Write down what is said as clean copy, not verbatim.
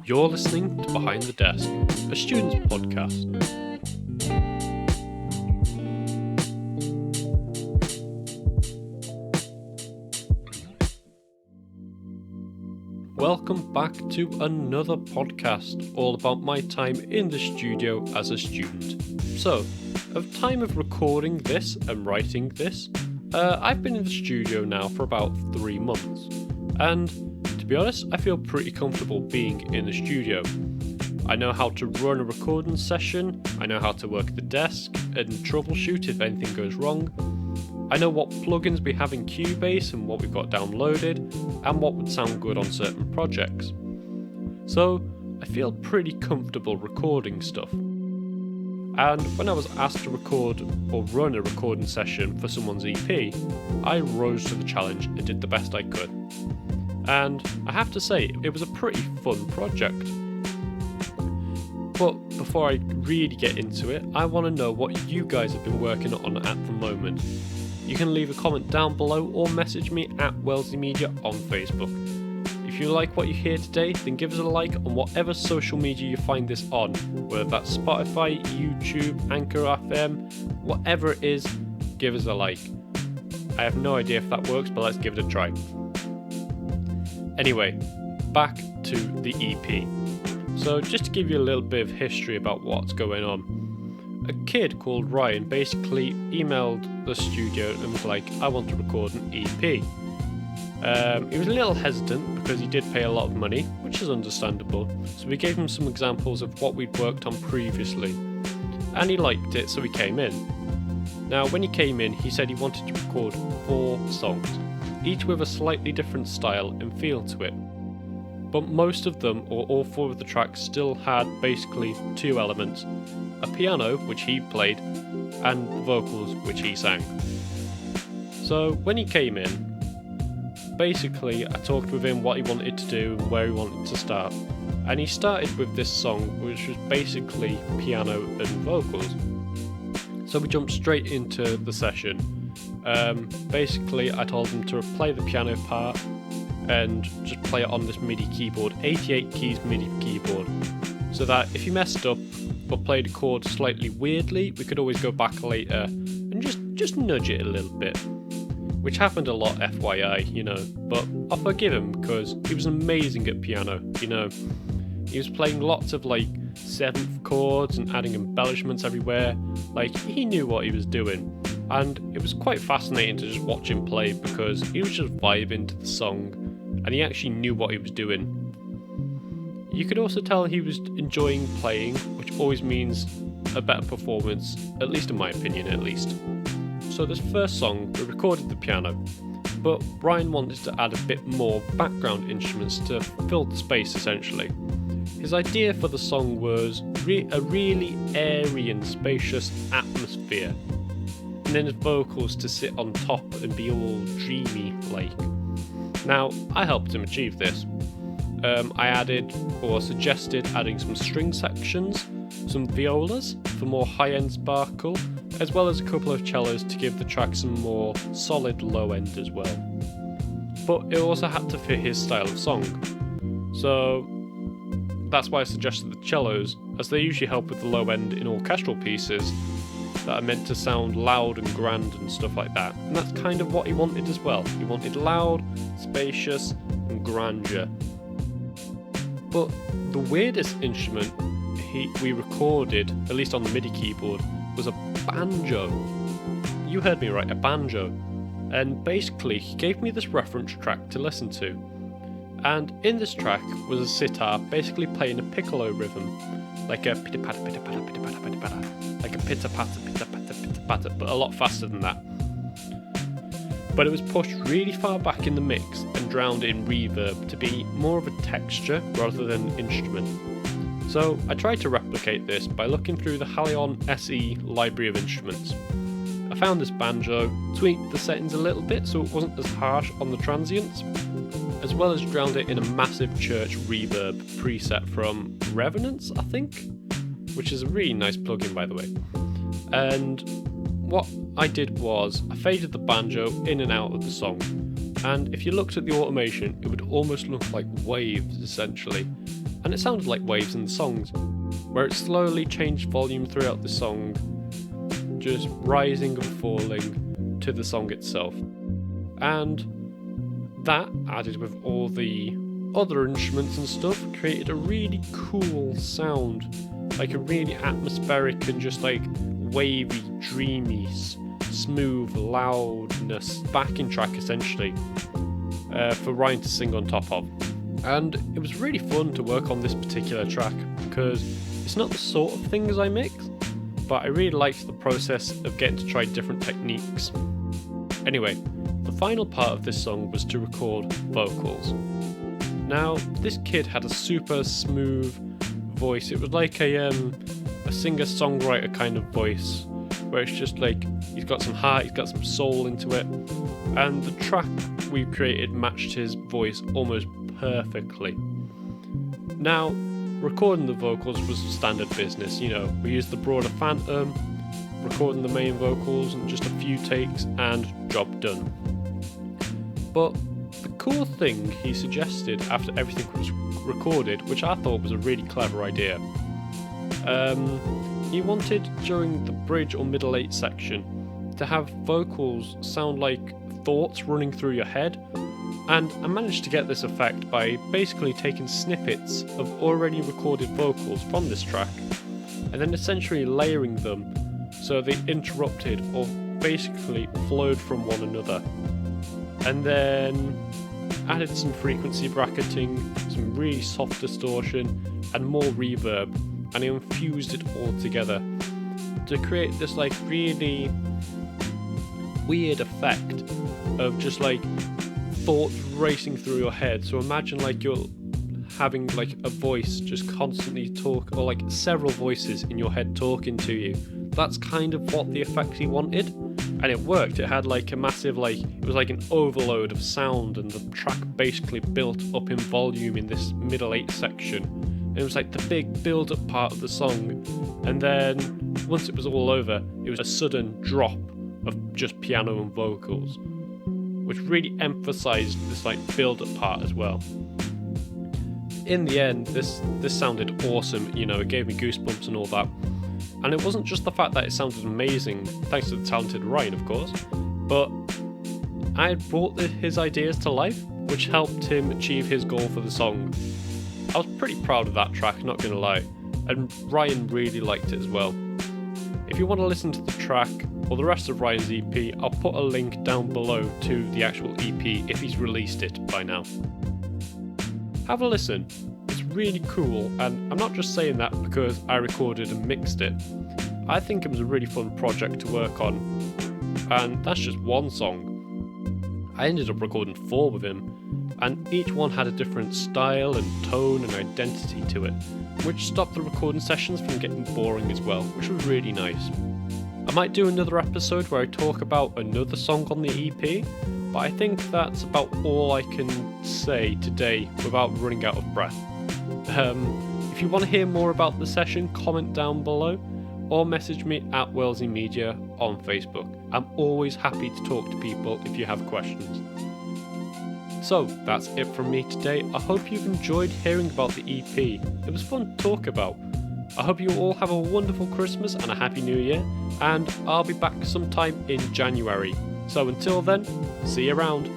You're listening to Behind the Desk, a student's podcast. Welcome back to another podcast all about my time in the studio as a student. So, of time of recording this and writing this, I've been in the studio now for about 3 months, and to be honest, I feel pretty comfortable being in the studio. I know how to run a recording session, I know how to work the desk and troubleshoot if anything goes wrong. I know what plugins we have in Cubase and what we've got downloaded, and what would sound good on certain projects. So, I feel pretty comfortable recording stuff. And when I was asked to record or run a recording session for someone's EP, I rose to the challenge and did the best I could. And I have to say, it was a pretty fun project. But before I really get into it, I want to know what you guys have been working on at the moment. You can leave a comment down below or message me at Wellesley Media on Facebook. If you like what you hear today, then give us a like on whatever social media you find this on, whether that's Spotify, YouTube, Anchor FM, whatever it is, give us a like. I have no idea if that works, but let's give it a try. Anyway, back to the EP. So just to give you a little bit of history about what's going on. A kid called Ryan basically emailed the studio and was like, I want to record an EP. He was a little hesitant because he did pay a lot of money, which is understandable, so we gave him some examples of what we'd worked on previously. And he liked it, so he came in. Now when he came in, he said he wanted to record 4 songs, each with a slightly different style and feel to it. But most of them, or all 4 of the tracks, still had basically 2 elements: a piano, which he played, and vocals, which he sang. So when he came in, basically I talked with him what he wanted to do and where he wanted to start. And he started with this song, which was basically piano and vocals. So we jumped straight into the session. Basically I told him to play the piano part and just play it on this MIDI keyboard, 88 keys MIDI keyboard, so that if he messed up or played a chord slightly weirdly, we could always go back later and just nudge it a little bit, which happened a lot, FYI, but I'll forgive him because he was amazing at piano. He was playing lots of 7th chords and adding embellishments everywhere. He knew what he was doing. And it was quite fascinating to just watch him play because he was just vibing to the song and he actually knew what he was doing. You could also tell he was enjoying playing, which always means a better performance, at least in my opinion at least. So this first song, we recorded the piano, but Brian wanted to add a bit more background instruments to fill the space essentially. His idea for the song was a really airy and spacious atmosphere, and then his vocals to sit on top and be all dreamy like. Now, I helped him achieve this. I added or suggested adding some string sections, some violas for more high-end sparkle, as well as a couple of cellos to give the track some more solid low end as well. But it also had to fit his style of song. So that's why I suggested the cellos, as they usually help with the low end in orchestral pieces that are meant to sound loud and grand and stuff like that. And that's kind of what he wanted as well. He wanted loud, spacious, and grandeur. But the weirdest instrument we recorded, at least on the MIDI keyboard, was a banjo. You heard me right, a banjo. And basically, he gave me this reference track to listen to. And in this track was a sitar basically playing a piccolo rhythm, like a pitter-patter, pitter-patter, pitter-patter, pitter-patter, like a pitter-patter, pitter-patter, pitter-patter, but a lot faster than that. But it was pushed really far back in the mix and drowned in reverb to be more of a texture rather than an instrument. So I tried to replicate this by looking through the Halion SE library of instruments. I found this banjo, tweaked the settings a little bit so it wasn't as harsh on the transients, as well as drowned it in a massive church reverb preset from Revenance, I think, which is a really nice plugin by the way. And what I did was I faded the banjo in and out of the song, and if you looked at the automation it would almost look like waves essentially, and it sounded like waves in the songs, where it slowly changed volume throughout the song, just rising and falling to the song itself. And that, added with all the other instruments and stuff, created a really cool sound, like a really atmospheric and just like wavy, dreamy, smooth loudness backing track essentially for Ryan to sing on top of. And it was really fun to work on this particular track because it's not the sort of things I mix, but I really liked the process of getting to try different techniques. Anyway, the final part of this song was to record vocals. Now, this kid had a super smooth voice. It was like a singer-songwriter kind of voice, where it's just like he's got some heart, he's got some soul into it, and the track we created matched his voice almost perfectly. Now, recording the vocals was standard business, we used the Broader Phantom, recording the main vocals in just a few takes, and job done. But the cool thing he suggested after everything was recorded, which I thought was a really clever idea, he wanted during the bridge or middle 8 section to have vocals sound like thoughts running through your head, and I managed to get this effect by basically taking snippets of already recorded vocals from this track and then essentially layering them so they interrupted or basically flowed from one another, and then added some frequency bracketing, some really soft distortion and more reverb, and infused it all together to create this like really weird effect of just like thoughts racing through your head. So imagine like you're having like a voice just constantly talk, or like several voices in your head talking to you. That's kind of what the effect he wanted, and it worked. It had like a massive it was like an overload of sound, and the track basically built up in volume in this middle 8 section. And it was like the big build-up part of the song, and then once it was all over, it was a sudden drop of just piano and vocals, which really emphasized this like build-up part as well. In the end, this sounded awesome, it gave me goosebumps and all that. And it wasn't just the fact that it sounded amazing, thanks to the talented Ryan, of course, but I had brought his ideas to life, which helped him achieve his goal for the song. I was pretty proud of that track, not gonna lie, and Ryan really liked it as well. If you want to listen to the track or the rest of Ryan's EP, I'll put a link down below to the actual EP if he's released it by now. Have a listen. It's really cool, and I'm not just saying that because I recorded and mixed it. I think it was a really fun project to work on, and that's just one song. I ended up recording 4 with him, and each one had a different style and tone and identity to it, which stopped the recording sessions from getting boring as well, which was really nice. I might do another episode where I talk about another song on the EP, but I think that's about all I can say today without running out of breath. If you want to hear more about the session, comment down below or message me at Wellesley Media on Facebook. I'm always happy to talk to people if you have questions. So that's it from me today. I hope you've enjoyed hearing about the EP. It was fun to talk about. I hope you all have a wonderful Christmas and a Happy New Year, and I'll be back sometime in January. So until then, see you around.